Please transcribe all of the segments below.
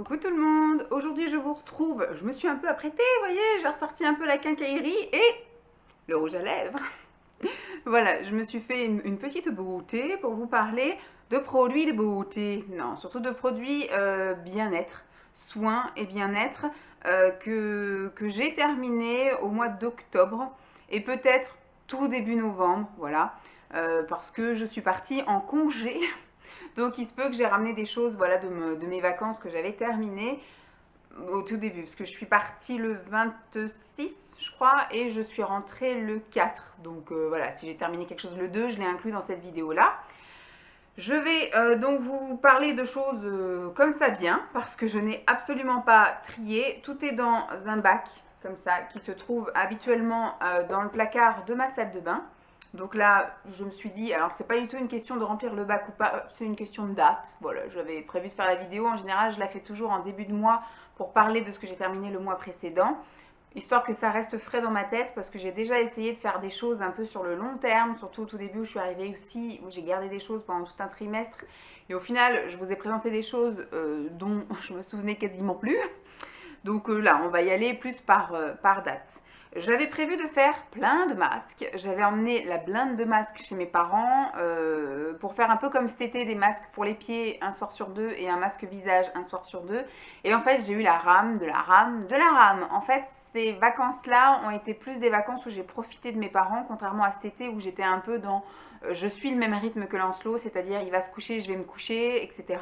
Coucou tout le monde, aujourd'hui je vous retrouve, je me suis un peu apprêtée, vous voyez, j'ai ressorti un peu la quincaillerie et le rouge à lèvres. Voilà, je me suis fait une petite beauté pour vous parler de produits de beauté, non, surtout de produits bien-être, soins et bien-être que j'ai terminé au mois d'octobre et peut-être tout début novembre, voilà, parce que je suis partie en congé. Donc il se peut que j'ai ramené des choses voilà, de mes vacances que j'avais terminées au tout début, parce que je suis partie le 26, je crois, et je suis rentrée le 4. Donc voilà, si j'ai terminé quelque chose le 2, je l'ai inclus dans cette vidéo-là. Je vais donc vous parler de choses comme ça vient, parce que je n'ai absolument pas trié. Tout est dans un bac, comme ça, qui se trouve habituellement dans le placard de ma salle de bain. Donc là, je me suis dit, alors c'est pas du tout une question de remplir le bac ou pas, c'est une question de date. Voilà, j'avais prévu de faire la vidéo. En général, je la fais toujours en début de mois pour parler de ce que j'ai terminé le mois précédent, histoire que ça reste frais dans ma tête, parce que j'ai déjà essayé de faire des choses un peu sur le long terme, surtout au tout début où je suis arrivée aussi, où j'ai gardé des choses pendant tout un trimestre. Et au final, je vous ai présenté des choses dont je me souvenais quasiment plus. Donc là, on va y aller plus par date. J'avais prévu de faire plein de masques. J'avais emmené la blinde de masques chez mes parents pour faire un peu comme cet été, des masques pour les pieds un soir sur deux et un masque visage un soir sur deux. Et en fait, j'ai eu la rame, de la rame, de la rame. En fait, ces vacances-là ont été plus des vacances où j'ai profité de mes parents, contrairement à cet été où j'étais un peu dans je suis le même rythme que Lancelot, c'est-à-dire il va se coucher, je vais me coucher, etc.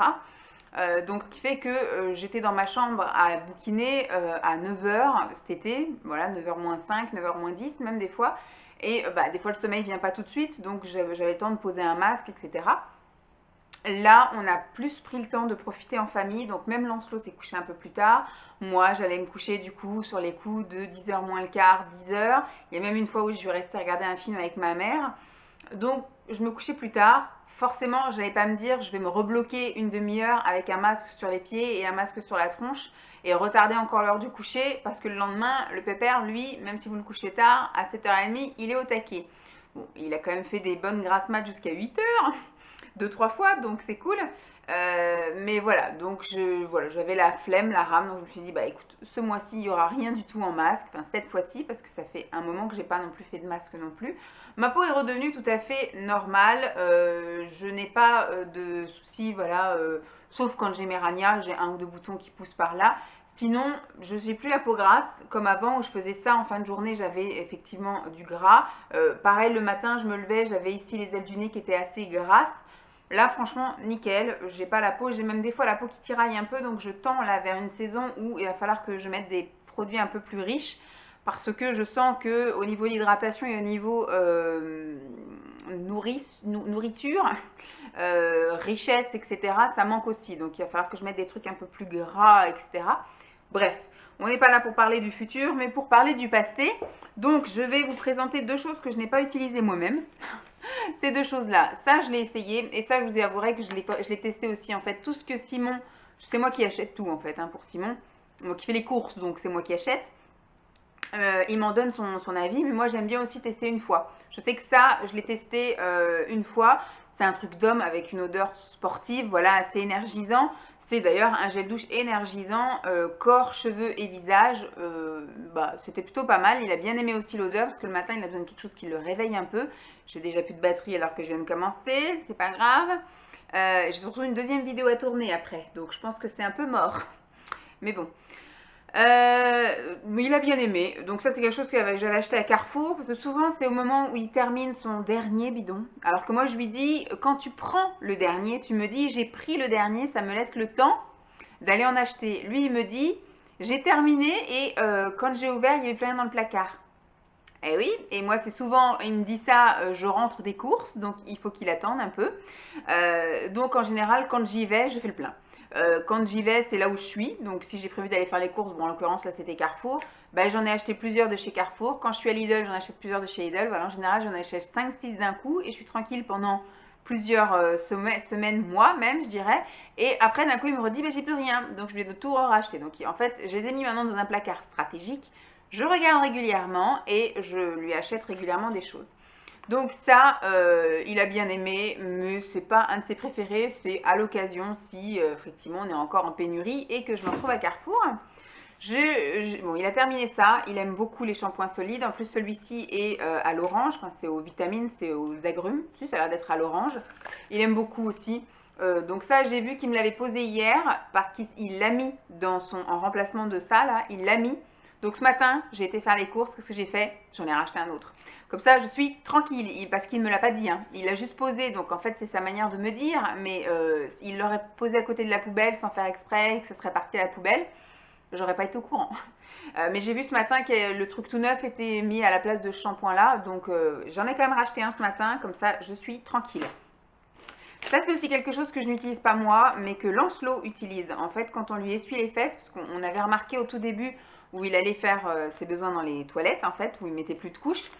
Donc ce qui fait que j'étais dans ma chambre à bouquiner à 9h cet été, voilà 9h moins 5, 9h moins 10 même des fois. Et bah, des fois le sommeil vient pas tout de suite, donc j'avais le temps de poser un masque, etc. Là, on a plus pris le temps de profiter en famille, donc même Lancelot s'est couché un peu plus tard. Moi, j'allais me coucher du coup sur les coups de 10h moins le quart, 10h. Il y a même une fois où je suis restée regarder un film avec ma mère. Donc, je me couchais plus tard. Forcément, je n'allais pas me dire je vais me rebloquer une demi-heure avec un masque sur les pieds et un masque sur la tronche et retarder encore l'heure du coucher parce que le lendemain, le pépère, lui, même si vous le couchez tard, à 7h30, il est au taquet. Bon, il a quand même fait des bonnes grasses mat jusqu'à 8h, deux, trois fois, donc c'est cool. Mais voilà, donc voilà, j'avais la flemme, la rame, donc je me suis dit, bah écoute, ce mois-ci, il n'y aura rien du tout en masque, enfin cette fois-ci, parce que ça fait un moment que j'ai pas non plus fait de masque non plus. Ma peau est redevenue tout à fait normale, je n'ai pas de soucis, voilà, sauf quand j'ai mes ranias, j'ai un ou deux boutons qui poussent par là. Sinon, je n'ai plus la peau grasse comme avant où je faisais ça en fin de journée, j'avais effectivement du gras. Pareil, le matin, je me levais, j'avais ici les ailes du nez qui étaient assez grasses. Là, franchement, nickel. J'ai pas la peau, j'ai même des fois la peau qui tiraille un peu, donc je tends là vers une saison où il va falloir que je mette des produits un peu plus riches parce que je sens que au niveau d'hydratation et au niveau nourriture, richesse, etc., ça manque aussi. Donc il va falloir que je mette des trucs un peu plus gras, etc. Bref, on n'est pas là pour parler du futur, mais pour parler du passé. Donc je vais vous présenter deux choses que je n'ai pas utilisées moi-même. Ces deux choses-là, ça je l'ai essayé et ça je vous avouerai que je l'ai testé aussi en fait. Tout ce que Simon, c'est moi qui achète tout en fait pour Simon, moi qui fais les courses donc c'est moi qui achète. Il m'en donne son avis, mais moi j'aime bien aussi tester une fois. Je sais que ça, je l'ai testé une fois. C'est un truc d'homme avec une odeur sportive, voilà, assez énergisant. C'est d'ailleurs un gel douche énergisant, corps, cheveux et visage. Bah, c'était plutôt pas mal. Il a bien aimé aussi l'odeur parce que le matin il a besoin de quelque chose qui le réveille un peu. J'ai déjà plus de batterie alors que je viens de commencer, c'est pas grave. J'ai surtout une deuxième vidéo à tourner après, donc je pense que c'est un peu mort. Mais bon. Mais il a bien aimé. Donc ça c'est quelque chose que j'avais acheté à Carrefour parce que souvent c'est au moment où il termine son dernier bidon. Alors que moi je lui dis quand tu prends le dernier, tu me dis j'ai pris le dernier, ça me laisse le temps d'aller en acheter. Lui il me dit j'ai terminé et quand j'ai ouvert il y avait plein dans le placard. Eh oui, et moi c'est souvent, il me dit ça, je rentre des courses, donc il faut qu'il attende un peu. Donc en général, quand j'y vais, je fais le plein. Quand j'y vais, c'est là où je suis. Donc si j'ai prévu d'aller faire les courses, bon en l'occurrence là c'était Carrefour, ben, j'en ai acheté plusieurs de chez Carrefour. Quand je suis à Lidl, j'en achète plusieurs de chez Lidl. Voilà, en général, j'en achète 5-6 d'un coup et je suis tranquille pendant plusieurs semaines, mois même, je dirais. Et après, d'un coup, il me redit, ben, j'ai plus rien. Donc je vais de tout racheter. Donc en fait, je les ai mis maintenant dans un placard stratégique. Je regarde régulièrement et je lui achète régulièrement des choses. Donc ça, il a bien aimé, mais c'est pas un de ses préférés, c'est à l'occasion si effectivement on est encore en pénurie et que je me retrouve à Carrefour. Bon, il a terminé ça, il aime beaucoup les shampoings solides, en plus celui-ci est à l'orange, enfin, c'est aux vitamines, c'est aux agrumes, si, ça a l'air d'être à l'orange. Il aime beaucoup aussi. Donc ça, j'ai vu qu'il me l'avait posé hier parce qu'il l'a mis en remplacement de ça, là, il l'a mis. Donc ce matin, j'ai été faire les courses, qu'est-ce que j'ai fait? J'en ai racheté un autre. Comme ça, je suis tranquille, parce qu'il ne me l'a pas dit, hein. Il l'a juste posé, donc en fait, c'est sa manière de me dire, mais il l'aurait posé à côté de la poubelle sans faire exprès, et que ce serait parti à la poubelle. J'aurais pas été au courant. Mais j'ai vu ce matin que le truc tout neuf était mis à la place de ce shampoing là. Donc j'en ai quand même racheté un ce matin. Comme ça, je suis tranquille. Ça, c'est aussi quelque chose que je n'utilise pas moi, mais que Lancelot utilise. En fait, quand on lui essuie les fesses, parce qu'on avait remarqué au tout début où il allait faire ses besoins dans les toilettes, en fait, où il mettait plus de couches,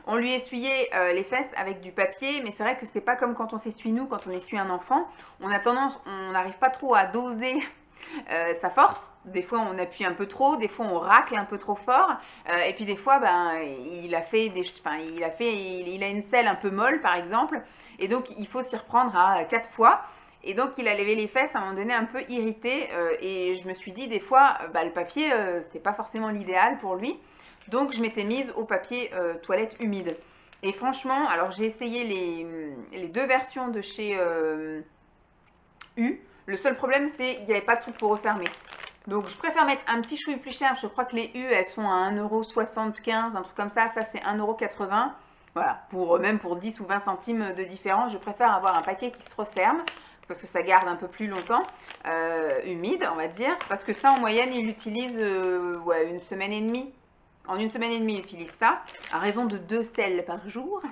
on lui essuyait les fesses avec du papier, mais c'est vrai que c'est pas comme quand on s'essuie nous, quand on essuie un enfant. On a tendance, on n'arrive pas trop à doser sa force. Des fois on appuie un peu trop, des fois on racle un peu trop fort, et puis des fois il a une selle un peu molle par exemple, et donc il faut s'y reprendre à 4 fois. Et donc il a levé les fesses à un moment donné un peu irrité, et je me suis dit des fois le papier c'est pas forcément l'idéal pour lui, donc je m'étais mise au papier toilette humide. Et franchement, alors j'ai essayé les deux versions de chez U. Le seul problème, c'est qu'il n'y avait pas de truc pour refermer. Donc, je préfère mettre un petit chouï plus cher. Je crois que les U, elles sont à 1,75 €, un truc comme ça. Ça, c'est 1,80 €. Voilà, même pour 10 ou 20 centimes de différence, je préfère avoir un paquet qui se referme parce que ça garde un peu plus longtemps, humide, on va dire. Parce que ça, en moyenne, il utilise une semaine et demie. En une semaine et demie, il utilise ça, à raison de 2 selles par jour.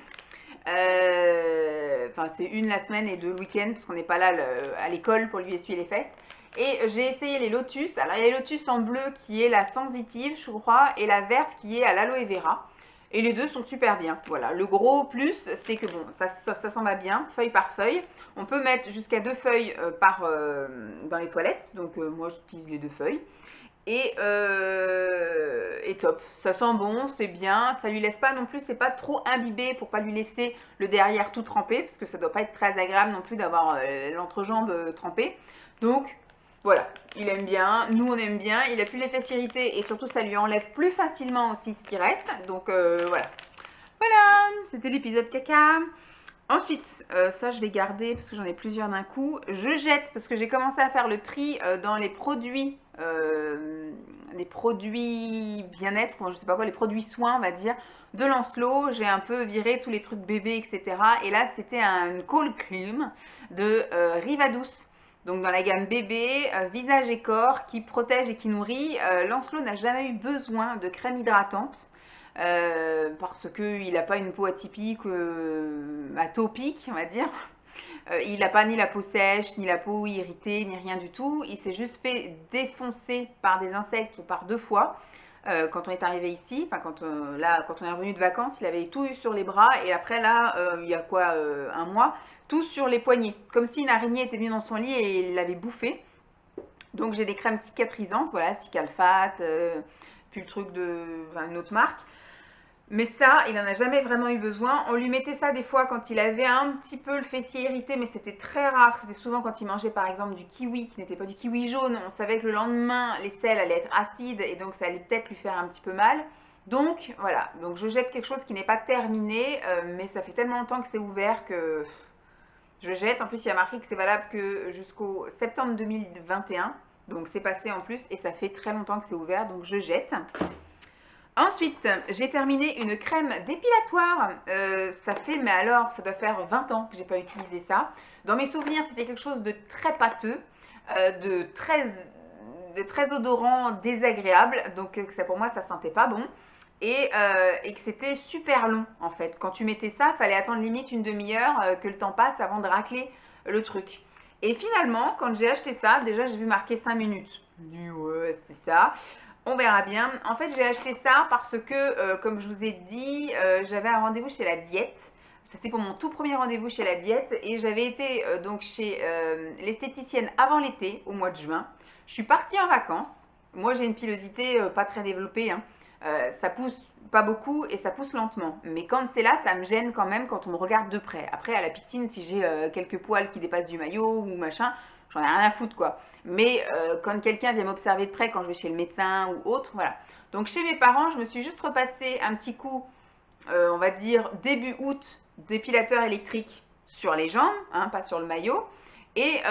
Enfin, c'est une la semaine et 2 le week-end, parce qu'on n'est pas là à l'école pour lui essuyer les fesses. Et j'ai essayé les Lotus. Alors, il y a les Lotus en bleu qui est la sensitive, je crois, et la verte qui est à l'aloe vera. Et les deux sont super bien. Voilà, le gros plus, c'est que bon, ça s'en va bien, feuille par feuille. On peut mettre jusqu'à 2 feuilles dans les toilettes. Donc, moi, j'utilise les 2 feuilles. Et top, ça sent bon, c'est bien, ça lui laisse pas non plus, c'est pas trop imbibé pour pas lui laisser le derrière tout trempé, parce que ça doit pas être très agréable non plus d'avoir l'entrejambe trempée. Donc voilà, il aime bien, nous on aime bien, il a plus les fesses irritées et surtout ça lui enlève plus facilement aussi ce qui reste. Donc voilà. Voilà, c'était l'épisode caca. Ensuite, ça je vais garder parce que j'en ai plusieurs d'un coup. Je jette parce que j'ai commencé à faire le tri dans les produits bien-être, je sais pas quoi, les produits soins, on va dire, de Lancelot. J'ai un peu viré tous les trucs bébés, etc. Et là, c'était un cold cream de Rivadouce. Donc dans la gamme bébé, visage et corps, qui protège et qui nourrit. Lancelot n'a jamais eu besoin de crème hydratante. Parce qu'il n'a pas une peau atypique, atopique, on va dire. Il n'a pas ni la peau sèche, ni la peau irritée, ni rien du tout. Il s'est juste fait défoncer par des insectes par 2 fois. Quand on est arrivé ici, enfin quand on est revenu de vacances, il avait tout eu sur les bras. Et après là, il y a quoi, un mois, tout sur les poignets. Comme si une araignée était venue dans son lit et il l'avait bouffé. Donc j'ai des crèmes cicatrisantes, voilà, Cicalfate, puis le truc une autre marque. Mais ça, il n'en a jamais vraiment eu besoin. On lui mettait ça des fois quand il avait un petit peu le fessier irrité, mais c'était très rare. C'était souvent quand il mangeait par exemple du kiwi, qui n'était pas du kiwi jaune. On savait que le lendemain, les selles allaient être acides et donc ça allait peut-être lui faire un petit peu mal. Donc voilà, donc je jette quelque chose qui n'est pas terminé, mais ça fait tellement longtemps que c'est ouvert que je jette. En plus, il y a marqué que c'est valable que jusqu'au septembre 2021. Donc c'est passé en plus et ça fait très longtemps que c'est ouvert, donc je jette. Ensuite, j'ai terminé une crème dépilatoire. Ça fait, mais alors, ça doit faire 20 ans que j'ai pas utilisé ça. Dans mes souvenirs, c'était quelque chose de très pâteux, de très odorant, désagréable. Donc ça, pour moi, ça sentait pas bon. Et que c'était super long, en fait. Quand tu mettais ça, il fallait attendre limite une demi-heure que le temps passe avant de racler le truc. Et finalement, quand j'ai acheté ça, déjà, j'ai vu marquer 5 minutes. Je me dis, ouais, c'est ça. On verra bien. En fait, j'ai acheté ça parce que, comme je vous ai dit, j'avais un rendez-vous chez la diète. C'était pour mon tout premier rendez-vous chez la diète et j'avais été donc chez l'esthéticienne avant l'été, au mois de juin. Je suis partie en vacances. Moi, j'ai une pilosité pas très développée, hein. Ça pousse pas beaucoup et ça pousse lentement. Mais quand c'est là, ça me gêne quand même quand on me regarde de près. Après, à la piscine, si j'ai quelques poils qui dépassent du maillot ou machin, j'en ai rien à foutre quoi. Mais quand quelqu'un vient m'observer de près, quand je vais chez le médecin ou autre, voilà. Donc chez mes parents, je me suis juste repassé un petit coup, on va dire début août, d'épilateur électrique sur les jambes, hein, pas sur le maillot. Et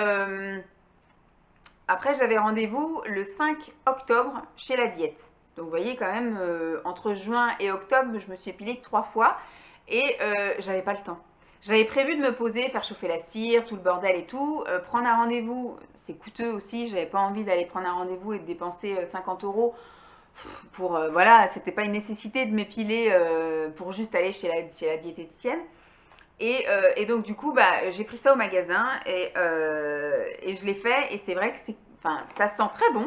après, j'avais rendez-vous le 5 octobre chez la diète. Donc vous voyez quand même, entre juin et octobre, je me suis épilée que 3 fois et j'avais pas le temps. J'avais prévu de me poser, faire chauffer la cire, tout le bordel et tout. Prendre un rendez-vous, c'est coûteux aussi. J'avais pas envie d'aller prendre un rendez-vous et de dépenser 50 euros pour, voilà, c'était pas une nécessité de m'épiler pour juste aller chez la diététicienne. Et donc du coup, bah, j'ai pris ça au magasin et je l'ai fait. Et c'est vrai que enfin, ça sent très bon.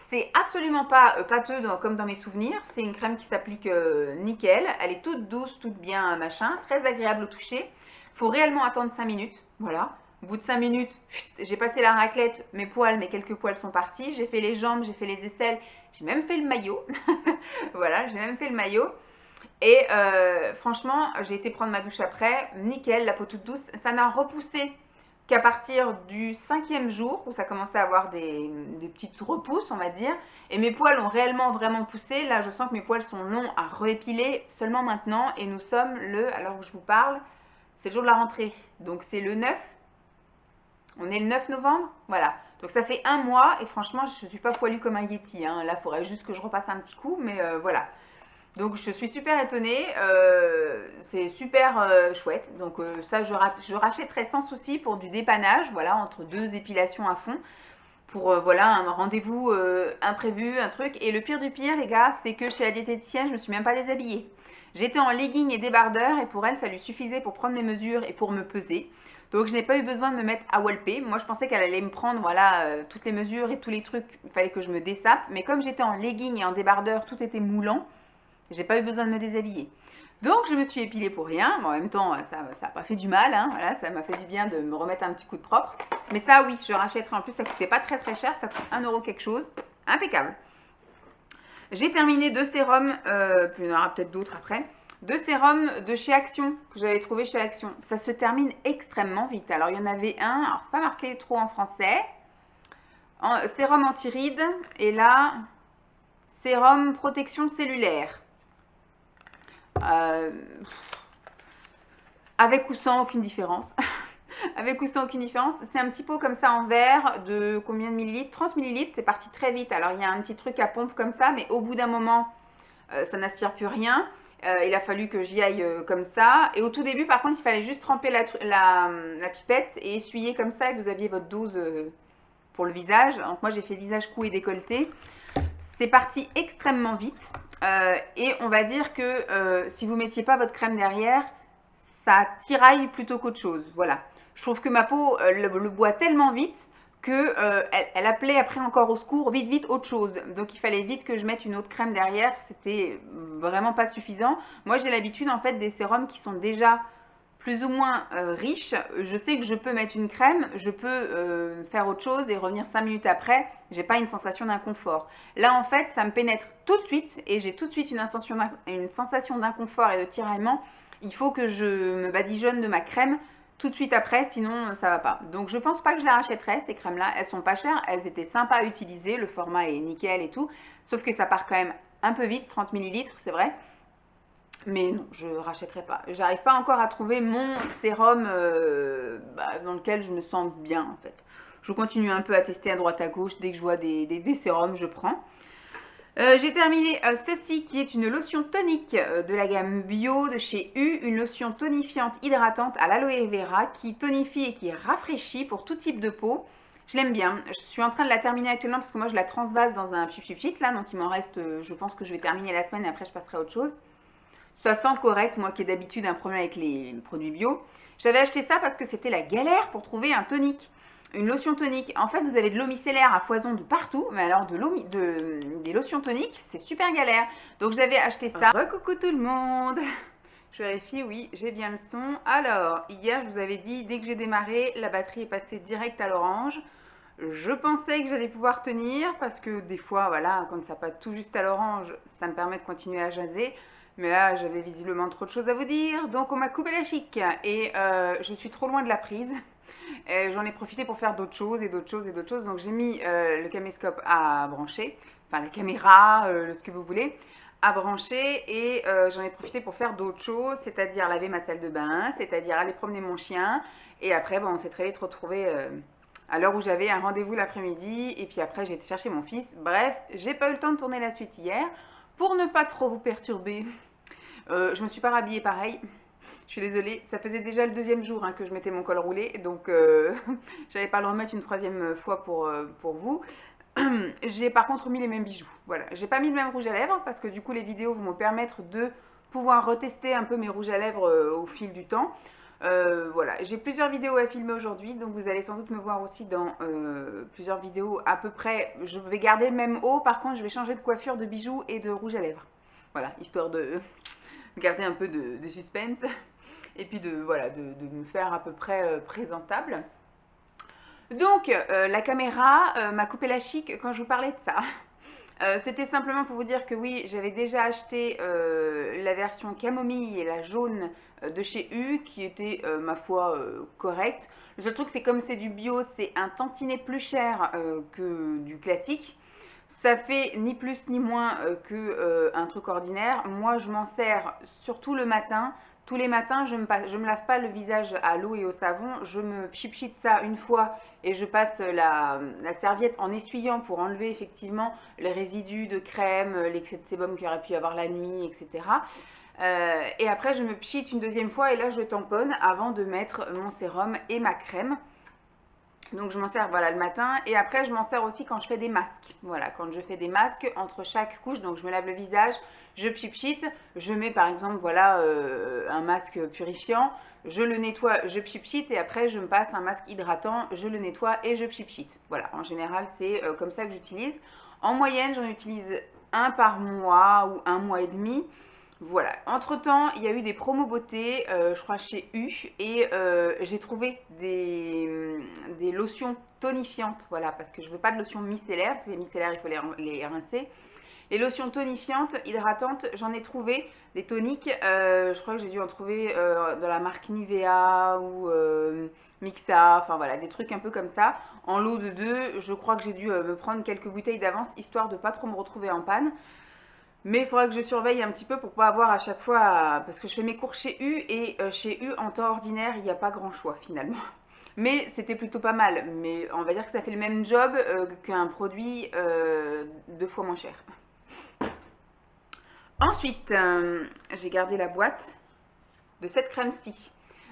C'est absolument pas pâteux comme dans mes souvenirs. C'est une crème qui s'applique nickel. Elle est toute douce, toute bien, machin. Très agréable au toucher. Faut réellement attendre 5 minutes. Voilà. Au bout de 5 minutes, j'ai passé la raclette. Mes quelques poils sont partis. J'ai fait les jambes, j'ai fait les aisselles. J'ai même fait le maillot. Voilà, j'ai même fait le maillot. Et franchement, j'ai été prendre ma douche après. Nickel, la peau toute douce. Ça n'a repoussé qu'à partir du 5e jour où ça commençait à avoir des petites repousses, on va dire. Et mes poils ont réellement vraiment poussé. Là, je sens que mes poils sont longs à réépiler seulement maintenant. Et nous sommes alors que je vous parle, c'est le jour de la rentrée. Donc c'est le 9. On est le 9 novembre. Voilà. Donc ça fait 1 mois et franchement, je ne suis pas poilue comme un Yeti, hein. Là, il faudrait juste que je repasse un petit coup. Mais voilà. Donc je suis super étonnée, c'est super chouette. Donc ça, je rachèterai sans souci pour du dépannage, voilà, entre 2 épilations à fond. Pour voilà, un rendez-vous imprévu, un truc. Et le pire du pire, les gars, c'est que chez la diététicienne, je ne me suis même pas déshabillée. J'étais en legging et débardeur et pour elle, ça lui suffisait pour prendre mes mesures et pour me peser. Donc je n'ai pas eu besoin de me mettre à walper. Moi, je pensais qu'elle allait me prendre voilà, toutes les mesures et tous les trucs. Il fallait que je me dessape. Mais comme j'étais en legging et en débardeur, tout était moulant. J'ai pas eu besoin de me déshabiller. Donc je me suis épilée pour rien. Bon, en même temps, ça n'a pas fait du mal. Hein. Voilà, ça m'a fait du bien de me remettre un petit coup de propre. Mais ça, oui, je rachèterai. En plus, ça coûtait pas très très cher. Ça coûte 1 euro quelque chose. Impeccable. J'ai terminé 2 sérums. Puis il y en aura peut-être d'autres après. 2 sérums de chez Action que j'avais trouvé chez Action. Ça se termine extrêmement vite. Alors il y en avait un. Alors c'est pas marqué trop en français. Sérum anti-rides. Et là, sérum protection cellulaire. Avec ou sans aucune différence. Avec ou sans aucune différence. C'est un petit pot comme ça en verre de combien de millilitres? 30 millilitres, c'est parti très vite. Alors il y a un petit truc à pompe comme ça, mais au bout d'un moment, ça n'aspire plus rien. Il a fallu que j'y aille comme ça. Et au tout début, par contre, il fallait juste tremper la pipette et essuyer comme ça et vous aviez votre dose pour le visage. Donc moi, j'ai fait visage, cou et décolleté. C'est parti extrêmement vite. Et on va dire que si vous mettiez pas votre crème derrière, ça tiraille plutôt qu'autre chose. Voilà. Je trouve que ma peau le boit tellement vite que elle appelait après encore au secours, vite, vite, autre chose. Donc il fallait vite que je mette une autre crème derrière. C'était vraiment pas suffisant. Moi, j'ai l'habitude en fait des sérums qui sont déjà plus ou moins riches. Je sais que je peux mettre une crème, je peux faire autre chose et revenir 5 minutes après. J'ai pas une sensation d'inconfort. Là, en fait, ça me pénètre tout de suite et j'ai tout de suite une sensation d'inconfort et de tiraillement. Il faut que je me badigeonne de ma crème tout de suite après, sinon ça va pas. Donc je pense pas que je les rachèterai, ces crèmes-là. Elles sont pas chères, elles étaient sympas à utiliser, le format est nickel et tout. Sauf que ça part quand même un peu vite, 30 millilitres, c'est vrai. Mais non, je rachèterai pas. J'arrive pas encore à trouver mon sérum dans lequel je me sens bien en fait. Je continue un peu à tester à droite à gauche. Dès que je vois des sérums, je prends. J'ai terminé ceci qui est une lotion tonique de la gamme bio de chez U. Une lotion tonifiante hydratante à l'aloe vera qui tonifie et qui rafraîchit pour tout type de peau. Je l'aime bien. Je suis en train de la terminer actuellement parce que moi je la transvase dans un pchit là. Donc il m'en reste, je pense que je vais terminer la semaine et après je passerai à autre chose. Ça sent correct, moi qui ai d'habitude un problème avec les produits bio. J'avais acheté ça parce que c'était la galère pour trouver un tonique, une lotion tonique. En fait, vous avez de l'eau micellaire à foison de partout, mais alors des lotions toniques, c'est super galère. Donc j'avais acheté ça. Recoucou tout le monde. Je vérifie, oui, j'ai bien le son. Alors, hier, je vous avais dit, dès que j'ai démarré, la batterie est passée direct à l'orange. Je pensais que j'allais pouvoir tenir parce que des fois, voilà, quand ça pas tout juste à l'orange, ça me permet de continuer à jaser. Mais là, j'avais visiblement trop de choses à vous dire, donc on m'a coupé la chic et je suis trop loin de la prise. J'en ai profité pour faire d'autres choses et d'autres choses et d'autres choses. Donc j'ai mis le caméscope à brancher, enfin la caméra, ce que vous voulez, à brancher et j'en ai profité pour faire d'autres choses, c'est-à-dire laver ma salle de bain, c'est-à-dire aller promener mon chien. Et après, bon, on s'est très vite retrouvés à l'heure où j'avais un rendez-vous l'après-midi. Et puis après, j'ai été chercher mon fils. Bref, j'ai pas eu le temps de tourner la suite hier. Pour ne pas trop vous perturber, je me suis pas rhabillée pareil. Je suis désolée, ça faisait déjà le deuxième jour que je mettais mon col roulé, donc j'avais pas le remettre une troisième fois pour vous. J'ai par contre mis les mêmes bijoux. Voilà, j'ai pas mis le même rouge à lèvres parce que du coup les vidéos vont me permettre de pouvoir retester un peu mes rouges à lèvres au fil du temps. Voilà, j'ai plusieurs vidéos à filmer aujourd'hui, donc vous allez sans doute me voir aussi dans plusieurs vidéos à peu près. Je vais garder le même haut, par contre je vais changer de coiffure, de bijoux et de rouge à lèvres. Voilà, histoire de garder un peu de suspense et puis voilà, de me faire à peu près présentable. Donc, la caméra m'a coupé la chic quand je vous parlais de ça. C'était simplement pour vous dire que oui, j'avais déjà acheté la version camomille et la jaune de chez U, qui était, ma foi, correcte. Le seul truc, c'est comme c'est du bio, c'est un tantinet plus cher que du classique. Ça fait ni plus ni moins qu'un truc ordinaire. Moi, je m'en sers surtout le matin. Tous les matins, je me lave pas le visage à l'eau et au savon. Je me pchit ça une fois et je passe la serviette en essuyant pour enlever effectivement les résidus de crème, l'excès de sébum qu'il y aurait pu y avoir la nuit, etc. Et après, je me pchit une deuxième fois et là, je tamponne avant de mettre mon sérum et ma crème. Donc je m'en sers voilà le matin et après je m'en sers aussi quand je fais des masques. Voilà, quand je fais des masques entre chaque couche, donc je me lave le visage, je pchit, je mets par exemple voilà un masque purifiant, je le nettoie, je pchit et après je me passe un masque hydratant, je le nettoie et je pchit. Voilà, en général c'est comme ça que j'utilise. En moyenne j'en utilise un par mois ou un mois et demi. Voilà, entre-temps, il y a eu des promos beauté, je crois chez U, et j'ai trouvé des lotions tonifiantes, voilà, parce que je veux pas de lotion micellaire, parce que les micellaires, il faut les rincer. Les lotions tonifiantes, hydratantes, j'en ai trouvé, des toniques, je crois que j'ai dû en trouver dans la marque Nivea ou Mixa, enfin voilà, des trucs un peu comme ça. En lot de deux, je crois que j'ai dû me prendre quelques bouteilles d'avance, histoire de pas trop me retrouver en panne. Mais il faudra que je surveille un petit peu pour pas avoir à chaque fois, parce que je fais mes cours chez U et chez U en temps ordinaire il n'y a pas grand choix finalement. Mais c'était plutôt pas mal, mais on va dire que ça fait le même job qu'un produit deux fois moins cher. Ensuite, j'ai gardé la boîte de cette crème-ci.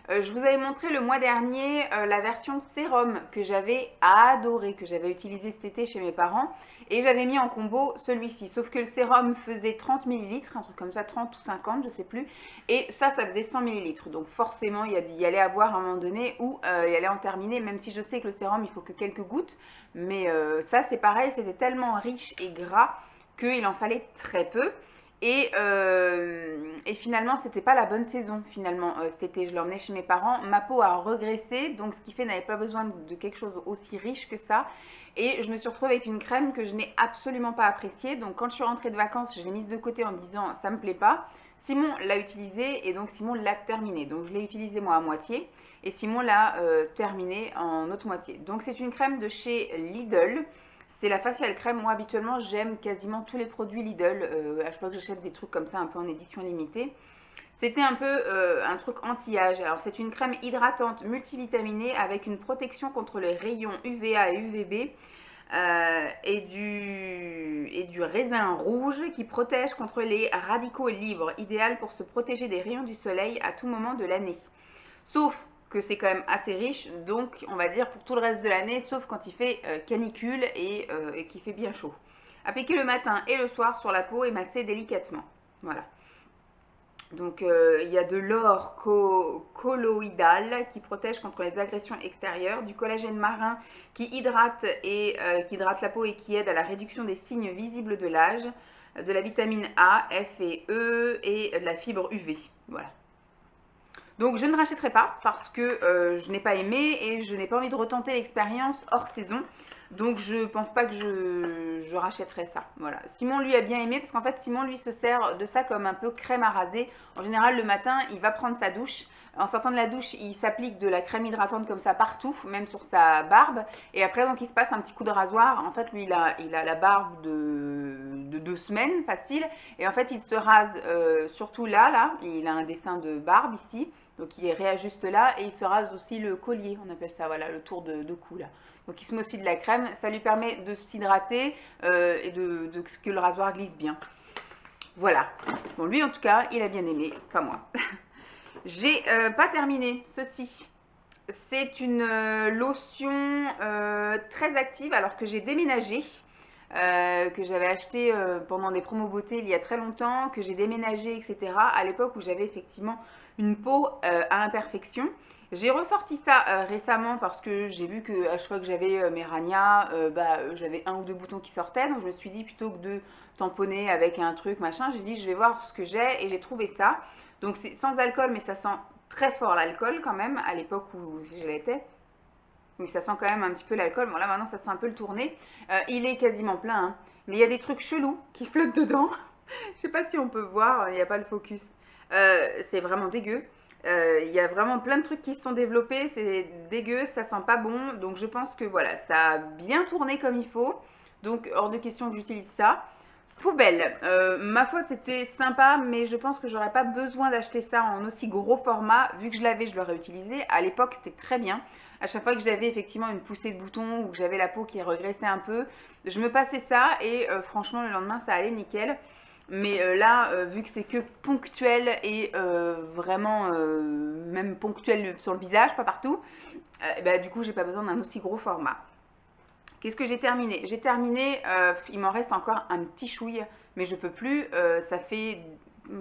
Je vous avais montré le mois dernier la version sérum que j'avais adoré, que j'avais utilisé cet été chez mes parents. Et j'avais mis en combo celui-ci. Sauf que le sérum faisait 30 ml, un truc comme ça, 30 ou 50, je sais plus. Et ça faisait 100 ml. Donc forcément, il y allait avoir un moment donné où il allait en terminer. Même si je sais que le sérum, il faut que quelques gouttes. Mais ça, c'est pareil, c'était tellement riche et gras qu'il en fallait très peu. Et finalement, c'était pas la bonne saison. Finalement, cet été, je l'emmenais chez mes parents. Ma peau a regressé, donc ce qui fait n'avait pas besoin de quelque chose aussi riche que ça. Et je me suis retrouvée avec une crème que je n'ai absolument pas appréciée. Donc quand je suis rentrée de vacances, je l'ai mise de côté en me disant ça me plaît pas. Simon l'a utilisée et donc Simon l'a terminée. Donc je l'ai utilisée moi à moitié et Simon l'a terminée en autre moitié. Donc c'est une crème de chez Lidl. C'est la facial crème. Moi, habituellement, j'aime quasiment tous les produits Lidl. À chaque fois que j'achète des trucs comme ça, un peu en édition limitée. C'était un peu un truc anti-âge. Alors, c'est une crème hydratante multivitaminée avec une protection contre les rayons UVA et UVB et du raisin rouge qui protège contre les radicaux libres. Idéal pour se protéger des rayons du soleil à tout moment de l'année. Sauf que c'est quand même assez riche, donc on va dire pour tout le reste de l'année, sauf quand il fait canicule et qu'il fait bien chaud. Appliquez le matin et le soir sur la peau et massez délicatement. Voilà. Donc il y a de l'or colloïdal qui protège contre les agressions extérieures, du collagène marin qui hydrate la peau et qui aide à la réduction des signes visibles de l'âge, de la vitamine A, F et E et de la fibre UV. Voilà. Donc je ne rachèterai pas parce que je n'ai pas aimé et je n'ai pas envie de retenter l'expérience hors saison. Donc je pense pas que je rachèterai ça. Voilà. Simon lui a bien aimé parce qu'en fait Simon lui se sert de ça comme un peu crème à raser. En général le matin il va prendre sa douche. En sortant de la douche il s'applique de la crème hydratante comme ça partout, même sur sa barbe. Et après donc il se passe un petit coup de rasoir. En fait lui il a la barbe de 2 semaines facile. Et en fait il se rase surtout là. Il a un dessin de barbe ici. Donc il réajuste là et il se rase aussi le collier, on appelle ça, voilà, le tour de cou là. Donc il se met aussi de la crème, ça lui permet de s'hydrater et que le rasoir glisse bien. Voilà. Bon, lui en tout cas, il a bien aimé, pas moi. J'ai pas terminé ceci. C'est une lotion très active alors que j'ai déménagé. Que j'avais acheté pendant des promos beauté il y a très longtemps, que j'ai déménagé, etc. À l'époque où j'avais effectivement une peau à imperfection. J'ai ressorti ça récemment parce que j'ai vu que à chaque fois que j'avais mes ranias, j'avais 1 ou 2 boutons qui sortaient. Donc je me suis dit plutôt que de tamponner avec un truc machin, j'ai dit je vais voir ce que j'ai et j'ai trouvé ça. Donc c'est sans alcool mais ça sent très fort l'alcool quand même à l'époque où je l'étais. Oui, ça sent quand même un petit peu l'alcool. Bon, là, maintenant, ça sent un peu le tourné. Il est quasiment plein, hein. Mais il y a des trucs chelous qui flottent dedans. Je sais pas si on peut voir, il n'y a pas le focus. C'est vraiment dégueu. Il y a vraiment plein de trucs qui se sont développés. C'est dégueu, ça sent pas bon. Donc, je pense que voilà, ça a bien tourné comme il faut. Donc, hors de question que j'utilise ça. Poubelle. Ma foi, c'était sympa, mais je pense que j'aurais pas besoin d'acheter ça en aussi gros format. Vu que je l'avais, je l'aurais utilisé. À l'époque, c'était très bien. À chaque fois que j'avais effectivement une poussée de boutons ou que j'avais la peau qui régressait un peu, je me passais ça et franchement, le lendemain, ça allait nickel. Mais là, vu que c'est que ponctuel et vraiment même ponctuel sur le visage, pas partout, du coup, j'ai pas besoin d'un aussi gros format. Qu'est-ce que j'ai terminé? J'ai terminé, il m'en reste encore un petit chouille, mais je peux plus. Ça fait,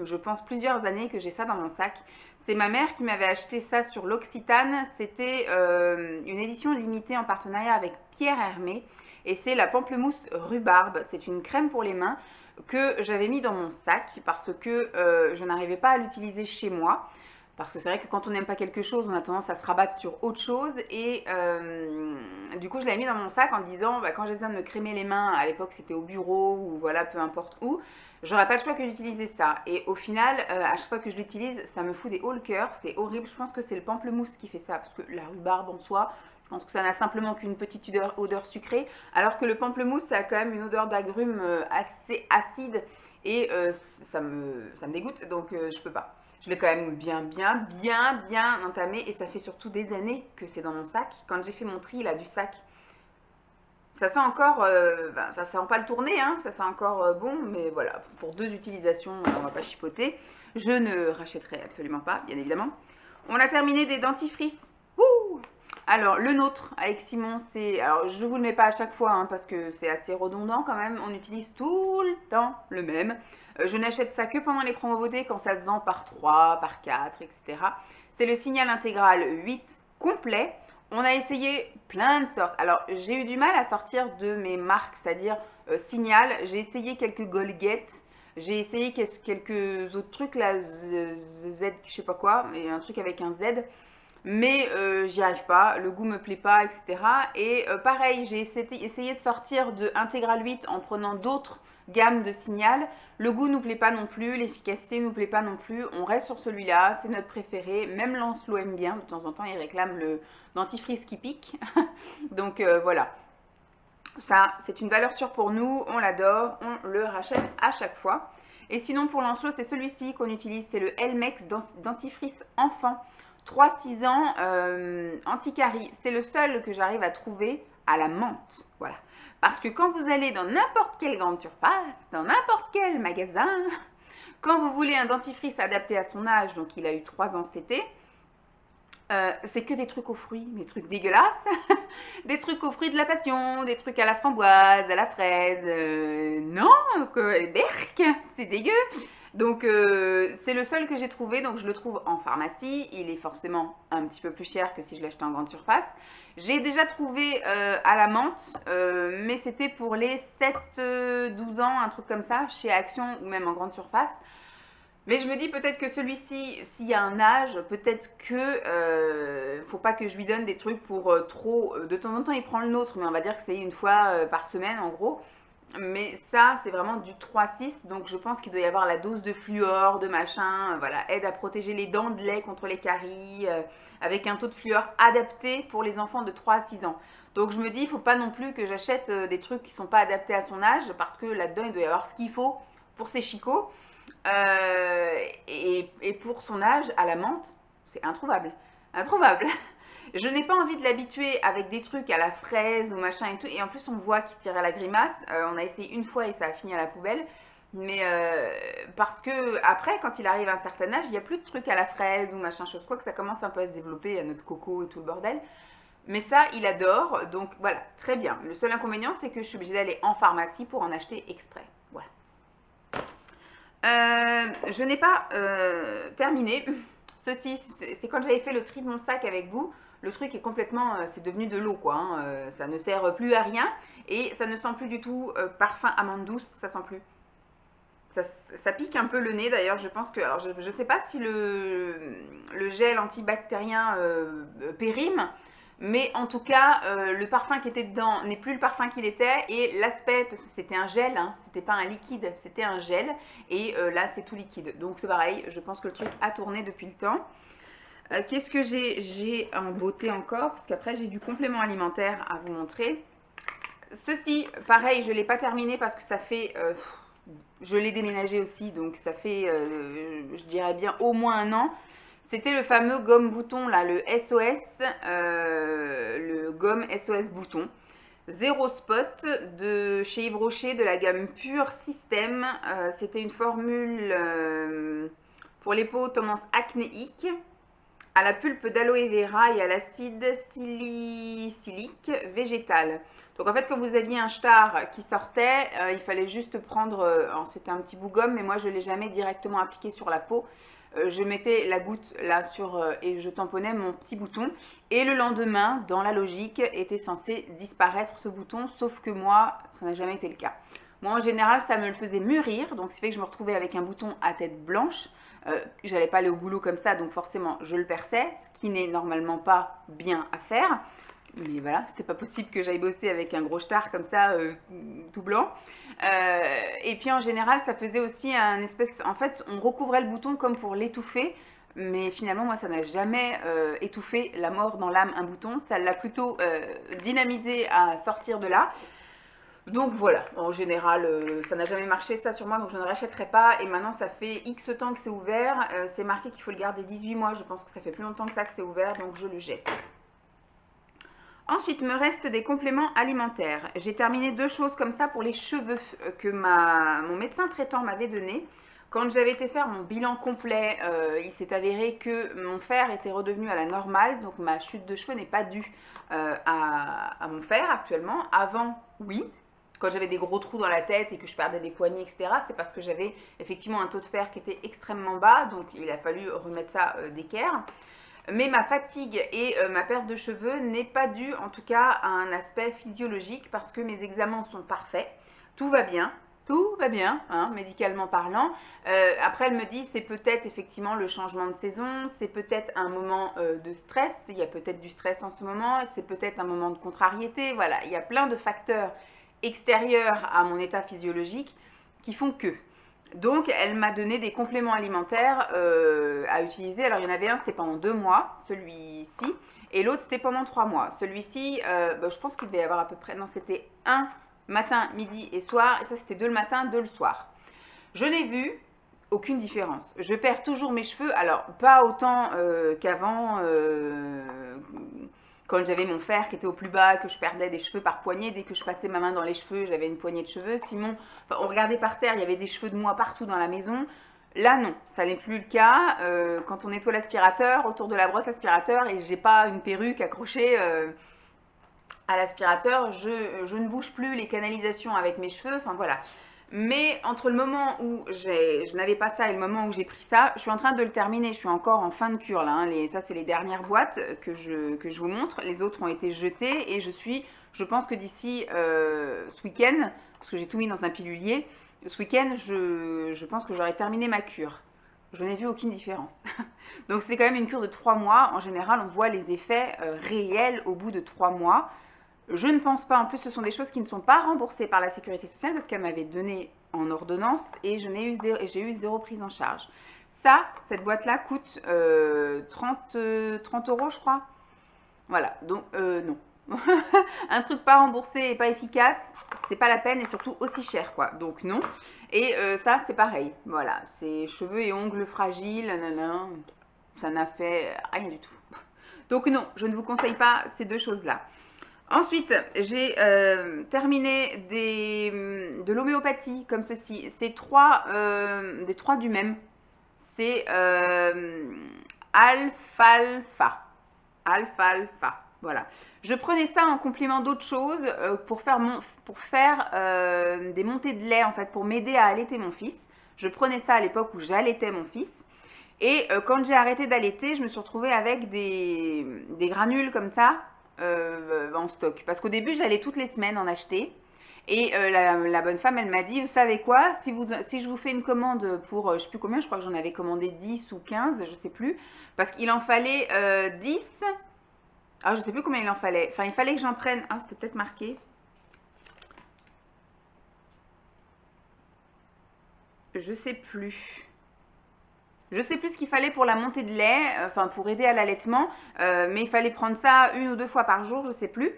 je pense, plusieurs années que j'ai ça dans mon sac. C'est ma mère qui m'avait acheté ça sur l'Occitane. C'était une édition limitée en partenariat avec Pierre Hermé. Et c'est la pamplemousse rhubarbe. C'est une crème pour les mains que j'avais mis dans mon sac parce que je n'arrivais pas à l'utiliser chez moi. Parce que c'est vrai que quand on n'aime pas quelque chose, on a tendance à se rabattre sur autre chose. Et du coup, je l'avais mis dans mon sac en disant, quand j'ai besoin de me crémer les mains, à l'époque c'était au bureau ou voilà, peu importe où, j'aurais pas le choix que d'utiliser ça. Et au final, à chaque fois que je l'utilise, ça me fout des hauts le cœur. C'est horrible. Je pense que c'est le pamplemousse qui fait ça. Parce que la rhubarbe en soi, je pense que ça n'a simplement qu'une petite odeur sucrée. Alors que le pamplemousse, ça a quand même une odeur d'agrumes assez acide. Et ça me dégoûte. Donc je peux pas. Je l'ai quand même bien entamé et ça fait surtout des années que c'est dans mon sac. Quand j'ai fait mon tri là du sac, ça sent encore, ça sent pas le tourner, hein, ça sent encore bon, mais voilà, pour 2 utilisations, on va pas chipoter. Je ne rachèterai absolument pas, bien évidemment. On a terminé des dentifrices. Wouh! Alors, le nôtre avec Simon, c'est... Alors, je ne vous le mets pas à chaque fois hein, parce que c'est assez redondant quand même. On utilise tout le temps le même. Je n'achète ça que pendant les promos beauté quand ça se vend par 3, par 4, etc. C'est le Signal Intégral 8 complet. On a essayé plein de sortes. Alors, j'ai eu du mal à sortir de mes marques, c'est-à-dire Signal. J'ai essayé quelques Golgate. J'ai essayé quelques autres trucs, là, Z, je sais pas quoi, et un truc avec un Z. Mais j'y arrive pas, le goût me plaît pas, etc. Et pareil, j'ai essayé de sortir de Intégral 8 en prenant d'autres gammes de Signal. Le goût nous plaît pas non plus, l'efficacité nous plaît pas non plus. On reste sur celui-là, c'est notre préféré. Même Lancelot aime bien, de temps en temps il réclame le dentifrice qui pique. Donc voilà. Ça, c'est une valeur sûre pour nous, on l'adore, on le rachète à chaque fois. Et sinon pour Lancelot, c'est celui-ci qu'on utilise, c'est le Elmex dentifrice enfant. 3-6 ans, anti-carie. C'est le seul que j'arrive à trouver à la menthe. Voilà. Parce que quand vous allez dans n'importe quelle grande surface, dans n'importe quel magasin, quand vous voulez un dentifrice adapté à son âge, donc il a eu 3 ans cet été, c'est que des trucs aux fruits, des trucs dégueulasses, des trucs aux fruits de la passion, des trucs à la framboise, à la fraise, non, berk, c'est dégueu. Donc c'est le seul que j'ai trouvé, donc je le trouve en pharmacie, il est forcément un petit peu plus cher que si je l'achetais en grande surface. J'ai déjà trouvé à la menthe, mais c'était pour les 7-12 ans, un truc comme ça, chez Action ou même en grande surface. Mais je me dis peut-être que celui-ci, s'il y a un âge, peut-être que faut pas que je lui donne des trucs pour trop. De temps en temps, il prend le nôtre, mais on va dire que c'est une fois par semaine en gros. Mais ça, c'est vraiment du 3-6, donc je pense qu'il doit y avoir la dose de fluor, de machin, voilà, aide à protéger les dents de lait contre les caries, avec un taux de fluor adapté pour les enfants de 3 à 6 ans. Donc je me dis, il ne faut pas non plus que j'achète des trucs qui ne sont pas adaptés à son âge, parce que là-dedans, il doit y avoir ce qu'il faut pour ses chicots. Et pour son âge, à la menthe, c'est introuvable. Introuvable. Je n'ai pas envie de l'habituer avec des trucs à la fraise ou machin et tout. Et en plus, on voit qu'il tirait la grimace. On a essayé une fois et ça a fini à la poubelle. Mais parce que après, quand il arrive à un certain âge, il n'y a plus de trucs à la fraise ou machin chose. Quoi que ça commence un peu à se développer, à notre coco et tout le bordel. Mais ça, il adore. Donc voilà, très bien. Le seul inconvénient, c'est que je suis obligée d'aller en pharmacie pour en acheter exprès. Voilà. Je n'ai pas terminé. Ceci, c'est quand j'avais fait le tri de mon sac avec vous. Le truc est complètement, c'est devenu de l'eau quoi. Hein. Ça ne sert plus à rien et ça ne sent plus du tout parfum amande douce. Ça sent plus. Ça pique un peu le nez d'ailleurs. Je pense que, alors je ne sais pas si le gel antibactérien périme, mais en tout cas, le parfum qui était dedans n'est plus le parfum qu'il était. Et l'aspect, parce que c'était un gel, hein, c'était pas un liquide, c'était un gel. Et là, c'est tout liquide. Donc c'est pareil, je pense que le truc a tourné depuis le temps. Qu'est-ce que j'ai en beauté encore? Parce qu'après, j'ai du complément alimentaire à vous montrer. Ceci, pareil, je ne l'ai pas terminé parce que ça fait... je l'ai déménagé aussi, donc ça fait, je dirais bien, au moins un an. C'était le fameux gomme bouton, là, le SOS, le gomme SOS bouton. Zéro spot de chez Yves Rocher de la gamme Pure Système. C'était une formule pour les peaux tendance acnéique, à la pulpe d'aloe vera et à l'acide salicylique végétal. Donc en fait, quand vous aviez un star qui sortait, il fallait juste prendre, c'était un petit bout gomme, mais moi je ne l'ai jamais directement appliqué sur la peau. Je mettais la goutte là sur et je tamponnais mon petit bouton. Et le lendemain, dans la logique, était censé disparaître ce bouton, sauf que moi, ça n'a jamais été le cas. Moi, en général, ça me le faisait mûrir, donc ce qui fait que je me retrouvais avec un bouton à tête blanche. J'allais pas aller au boulot comme ça, donc forcément, je le perçais, ce qui n'est normalement pas bien à faire. Mais voilà, c'était pas possible que j'aille bosser avec un gros star comme ça, tout blanc. Et puis en général, ça faisait aussi un espèce... En fait, on recouvrait le bouton comme pour l'étouffer. Mais finalement, moi, ça n'a jamais étouffé la mort dans l'âme un bouton. Ça l'a plutôt dynamisé à sortir de là. Donc voilà, en général, ça n'a jamais marché ça sur moi, donc je ne rachèterai pas. Et maintenant, ça fait X temps que c'est ouvert. C'est marqué qu'il faut le garder 18 mois. Je pense que ça fait plus longtemps que ça que c'est ouvert, donc je le jette. Ensuite, me reste des compléments alimentaires. J'ai terminé 2 choses comme ça pour les cheveux que mon médecin traitant m'avait donné. Quand j'avais été faire mon bilan complet, il s'est avéré que mon fer était redevenu à la normale, donc ma chute de cheveux n'est pas due à mon fer actuellement. Avant, oui. Quand j'avais des gros trous dans la tête et que je perdais des poignets, etc., c'est parce que j'avais effectivement un taux de fer qui était extrêmement bas, donc il a fallu remettre ça d'équerre. Mais ma fatigue et ma perte de cheveux n'est pas due en tout cas à un aspect physiologique parce que mes examens sont parfaits, tout va bien, hein, médicalement parlant. Après, elle me dit c'est peut-être effectivement le changement de saison, c'est peut-être un moment de stress, il y a peut-être du stress en ce moment, c'est peut-être un moment de contrariété, voilà, il y a plein de facteurs extérieurs à mon état physiologique qui font que. Donc, elle m'a donné des compléments alimentaires à utiliser. Alors, il y en avait un, c'était pendant 2 mois, celui-ci, et l'autre, c'était pendant 3 mois. Celui-ci, je pense qu'il devait y avoir à peu près, non, c'était un matin, midi et soir, et ça, c'était 2 le matin, 2 le soir. Je n'ai vu aucune différence. Je perds toujours mes cheveux, alors pas autant qu'avant, quand j'avais mon fer qui était au plus bas, que je perdais des cheveux par poignée, dès que je passais ma main dans les cheveux, j'avais une poignée de cheveux. Sinon, on regardait par terre, il y avait des cheveux de moi partout dans la maison. Là, non, ça n'est plus le cas. Quand on nettoie l'aspirateur, autour de la brosse aspirateur, et j'ai pas une perruque accrochée à l'aspirateur, je ne bouge plus les canalisations avec mes cheveux. Enfin voilà. Mais entre le moment où je n'avais pas ça et le moment où j'ai pris ça, je suis en train de le terminer. Je suis encore en fin de cure là. Hein. Ça, c'est les dernières boîtes que je vous montre. Les autres ont été jetées et je pense que d'ici ce week-end, parce que j'ai tout mis dans un pilulier, ce week-end, je pense que j'aurai terminé ma cure. je n'ai vu aucune différence. Donc c'est quand même une cure de 3 mois. En général, on voit les effets réels au bout de 3 mois. Je ne pense pas, en plus ce sont des choses qui ne sont pas remboursées par la sécurité sociale parce qu'elle m'avait donné en ordonnance et j'ai eu zéro prise en charge. Ça, cette boîte-là coûte 30 euros je crois. Voilà, donc non. Un truc pas remboursé et pas efficace, c'est pas la peine et surtout aussi cher quoi. Donc non. Et ça c'est pareil. Voilà, c'est cheveux et ongles fragiles, nanana, ça n'a fait rien du tout. Donc non, je ne vous conseille pas ces deux choses-là. Ensuite, j'ai terminé de l'homéopathie comme ceci. C'est des trois du même. C'est alfalfa. Alfalfa. Voilà. Je prenais ça en complément d'autres choses pour faire des montées de lait en fait, pour m'aider à allaiter mon fils. Je prenais ça à l'époque où j'allaitais mon fils. Et quand j'ai arrêté d'allaiter, je me suis retrouvée avec des granules comme ça en stock. Parce qu'au début, j'allais toutes les semaines en acheter. Et la bonne femme, elle m'a dit, vous savez quoi, si je vous fais une commande pour, je ne sais plus combien, je crois que j'en avais commandé 10 ou 15, je ne sais plus. Parce qu'il en fallait 10. Ah, je ne sais plus combien il en fallait. Enfin, il fallait que j'en prenne. Ah, c'était peut-être marqué. Je sais plus. Je sais plus ce qu'il fallait pour la montée de lait, enfin pour aider à l'allaitement, mais il fallait prendre ça 1 ou 2 fois par jour, je sais plus.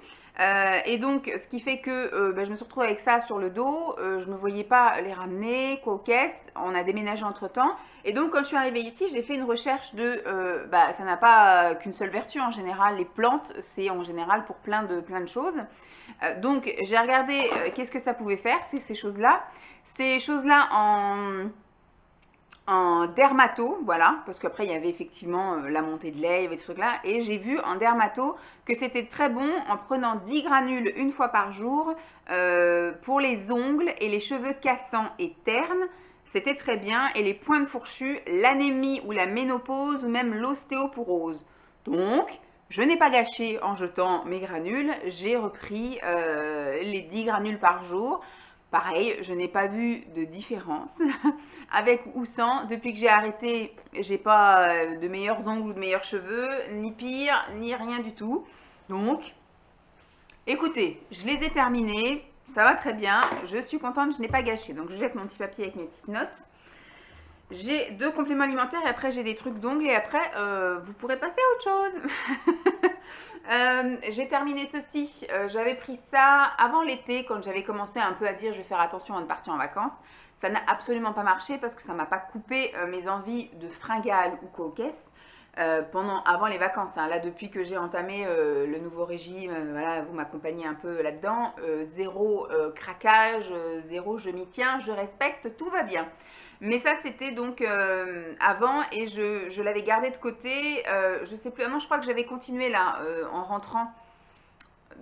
Et donc, ce qui fait que je me suis retrouvée avec ça sur le dos, je ne me voyais pas les ramener, quoi aux caisses, on a déménagé entre-temps. Et donc, quand je suis arrivée ici, j'ai fait une recherche ça n'a pas qu'une seule vertu en général, les plantes, c'est en général pour plein de choses. Donc, j'ai regardé qu'est-ce que ça pouvait faire, ces choses-là. Ces choses-là en dermato, voilà, parce qu'après il y avait effectivement la montée de lait, il y avait ce truc-là, et j'ai vu en dermato que c'était très bon en prenant 10 granules une fois par jour pour les ongles et les cheveux cassants et ternes, c'était très bien, et les pointes fourchues, l'anémie ou la ménopause ou même l'ostéoporose. Donc, je n'ai pas gâché en jetant mes granules, j'ai repris les 10 granules par jour. Pareil, je n'ai pas vu de différence avec ou sans. Depuis que j'ai arrêté, j'ai pas de meilleurs ongles ou de meilleurs cheveux, ni pire, ni rien du tout. Donc, écoutez, je les ai terminés, ça va très bien, je suis contente, je n'ai pas gâché. Donc, je jette mon petit papier avec mes petites notes. J'ai 2 compléments alimentaires et après j'ai des trucs d'ongles et après vous pourrez passer à autre chose. J'ai terminé ceci, j'avais pris ça avant l'été quand j'avais commencé un peu à dire je vais faire attention avant de partir en vacances. Ça n'a absolument pas marché parce que ça ne m'a pas coupé mes envies de fringales ou coquesses avant les vacances. Hein. Là, depuis que j'ai entamé le nouveau régime, voilà, vous m'accompagnez un peu là-dedans. Zéro craquage, zéro je m'y tiens, je respecte, tout va bien. Mais ça, c'était donc avant et je l'avais gardé de côté. Je sais plus, non, je crois que j'avais continué là en rentrant.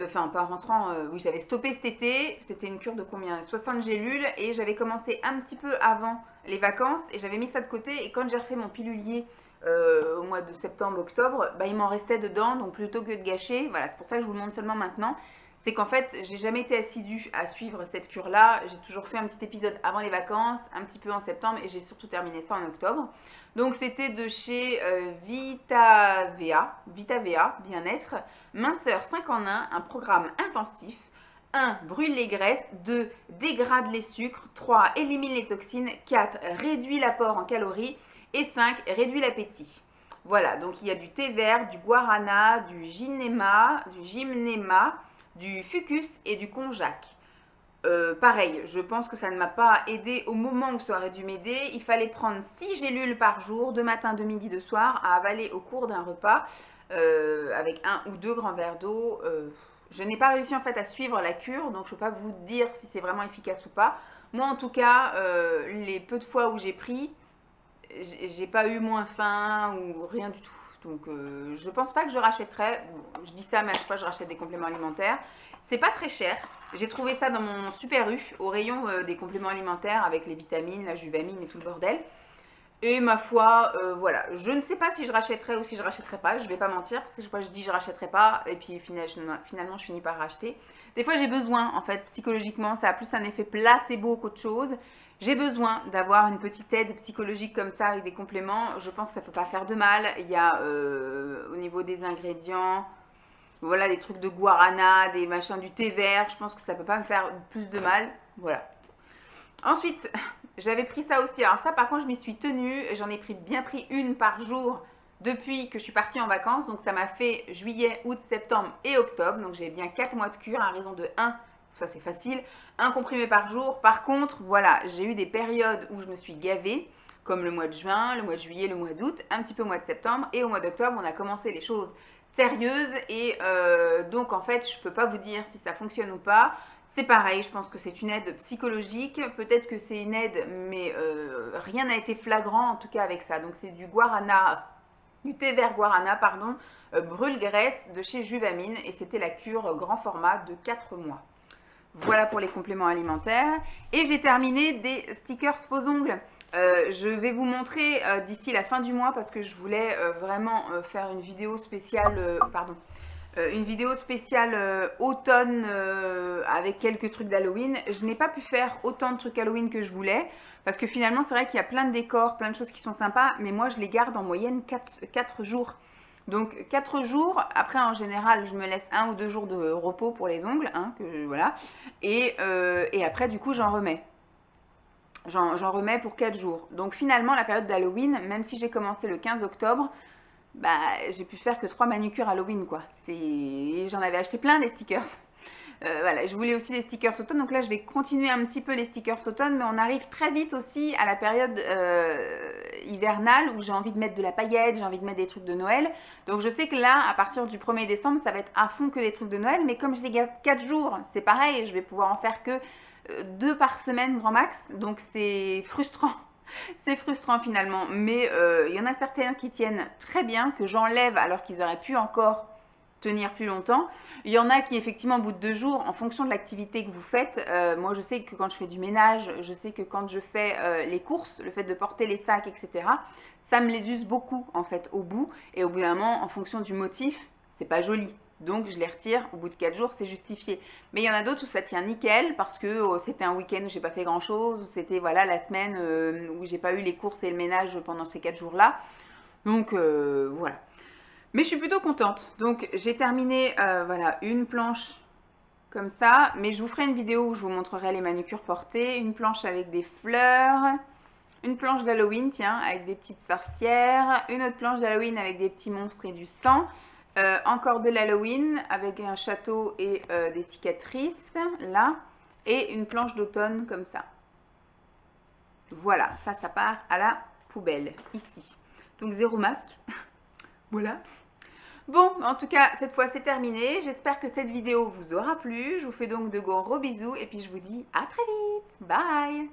Enfin, pas en rentrant, oui, j'avais stoppé cet été. C'était une cure de combien? 60 gélules et j'avais commencé un petit peu avant les vacances et j'avais mis ça de côté. Et quand j'ai refait mon pilulier au mois de septembre-octobre, bah, il m'en restait dedans. Donc plutôt que de gâcher, voilà, c'est pour ça que je vous le montre seulement maintenant. C'est qu'en fait, j'ai jamais été assidue à suivre cette cure-là. J'ai toujours fait un petit épisode avant les vacances, un petit peu en septembre et j'ai surtout terminé ça en octobre. Donc c'était de chez VitaVea, Bien-être, minceur 5 en 1, un programme intensif. 1. Brûle les graisses. 2. Dégrade les sucres. 3. Élimine les toxines. 4. Réduit l'apport en calories. Et 5. Réduit l'appétit. Voilà, donc il y a du thé vert, du guarana, du gymnéma, du fucus et du konjac. Pareil, je pense que ça ne m'a pas aidé au moment où ça aurait dû m'aider. Il fallait prendre 6 gélules par jour, de matin, de midi, de soir, à avaler au cours d'un repas avec 1 ou 2 grands verres d'eau. Je n'ai pas réussi en fait à suivre la cure, donc je ne peux pas vous dire si c'est vraiment efficace ou pas. Moi en tout cas, les peu de fois où j'ai pris, j'ai pas eu moins faim ou rien du tout. Donc je pense pas que je rachèterais. Bon, je dis ça, mais à chaque fois je rachète des compléments alimentaires. C'est pas très cher. J'ai trouvé ça dans mon Super U, au rayon des compléments alimentaires avec les vitamines, la juvamine et tout le bordel. Et ma foi, voilà, je ne sais pas si je rachèterais ou si je rachèterais pas, je vais pas mentir, parce que chaque fois je dis je rachèterais pas, et puis finalement je finis par racheter. Des fois j'ai besoin, en fait, psychologiquement, ça a plus un effet placebo qu'autre chose. J'ai besoin d'avoir une petite aide psychologique comme ça avec des compléments. Je pense que ça ne peut pas faire de mal. Il y a au niveau des ingrédients, voilà, des trucs de guarana, des machins du thé vert. Je pense que ça ne peut pas me faire plus de mal. Voilà. Ensuite, j'avais pris ça aussi. Alors ça, par contre, je m'y suis tenue. J'en ai bien pris une par jour depuis que je suis partie en vacances. Donc ça m'a fait juillet, août, septembre et octobre. Donc j'ai bien 4 mois de cure à raison de 1. Ça c'est facile. Un comprimé par jour. Par contre, voilà, j'ai eu des périodes où je me suis gavée, comme le mois de juin, le mois de juillet, le mois d'août, un petit peu au mois de septembre. Et au mois d'octobre, on a commencé les choses sérieuses. Et donc en fait, je ne peux pas vous dire si ça fonctionne ou pas. C'est pareil, je pense que c'est une aide psychologique. Peut-être que c'est une aide, mais rien n'a été flagrant en tout cas avec ça. Donc c'est du guarana, du thé vert guarana, pardon, brûle-graisse de chez Juvamine. Et c'était la cure grand format de 4 mois. Voilà pour les compléments alimentaires. Et j'ai terminé des stickers faux ongles. Je vais vous montrer d'ici la fin du mois parce que je voulais vraiment faire une vidéo spéciale, une vidéo spéciale automne avec quelques trucs d'Halloween. Je n'ai pas pu faire autant de trucs Halloween que je voulais parce que finalement c'est vrai qu'il y a plein de décors, plein de choses qui sont sympas, mais moi je les garde en moyenne 4 jours. Donc 4 jours, après en général je me laisse 1 ou 2 jours de repos pour les ongles, hein, voilà, et après du coup j'en remets. J'en remets pour 4 jours. Donc finalement la période d'Halloween, même si j'ai commencé le 15 octobre, bah j'ai pu faire que 3 manucures Halloween quoi. J'en avais acheté plein des stickers. Voilà, je voulais aussi les stickers automne, donc là je vais continuer un petit peu les stickers automne, mais on arrive très vite aussi à la période hivernale où j'ai envie de mettre de la paillette, j'ai envie de mettre des trucs de Noël. Donc je sais que là, à partir du 1er décembre, ça va être à fond que des trucs de Noël, mais comme je les garde 4 jours, c'est pareil, je vais pouvoir en faire que 2 par semaine grand max, donc c'est frustrant. C'est frustrant finalement, mais il y en a certains qui tiennent très bien, que j'enlève alors qu'ils auraient pu encore tenir plus longtemps. Il y en a qui effectivement au bout de 2 jours, en fonction de l'activité que vous faites, moi je sais que quand je fais du ménage, je sais que quand je fais les courses, le fait de porter les sacs, etc., ça me les use beaucoup en fait au bout, et au bout d'un moment, en fonction du motif, c'est pas joli. Donc je les retire, au bout de 4 jours, c'est justifié. Mais il y en a d'autres où ça tient nickel parce que c'était un week-end où j'ai pas fait grand chose, ou c'était voilà la semaine où j'ai pas eu les courses et le ménage pendant ces 4 jours-là. Donc voilà. Mais je suis plutôt contente. Donc j'ai terminé voilà, une planche comme ça. Mais je vous ferai une vidéo où je vous montrerai les manucures portées. Une planche avec des fleurs. Une planche d'Halloween, tiens, avec des petites sorcières. Une autre planche d'Halloween avec des petits monstres et du sang. Encore de l'Halloween avec un château et des cicatrices, là. Et une planche d'automne comme ça. Voilà, ça part à la poubelle, ici. Donc zéro masque. Voilà. Bon, en tout cas, cette fois c'est terminé. J'espère que cette vidéo vous aura plu. Je vous fais donc de gros bisous et puis je vous dis à très vite. Bye!